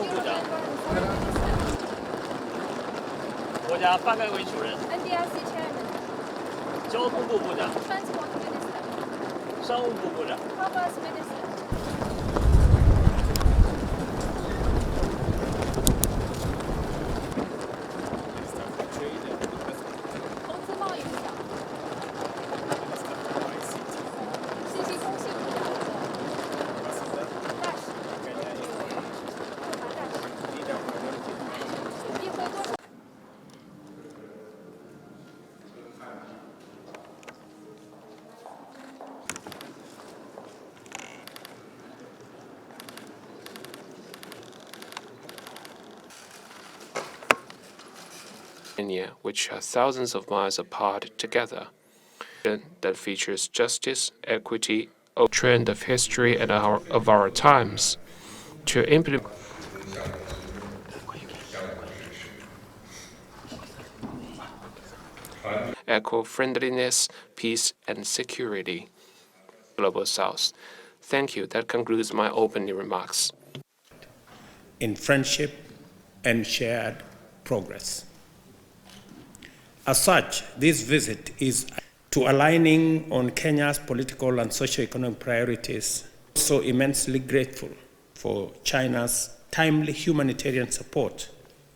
部部长，国家发改委主任， NDRC chairman, 交通部部长， transport minister, 商务部部长。 commerce minister. 投资贸易部长，信息通信部长，大使，驻华大使，一回多少？ which are thousands of miles apart together, that features justice, equity, a trend of history and of our times, to implement eco-friendliness, peace, and security. Global South. Thank you. That concludes my opening remarks. In friendship and shared progress. As such, this visit is to aligning on Kenya's political and socio-economic priorities. So immensely grateful for China's timely humanitarian support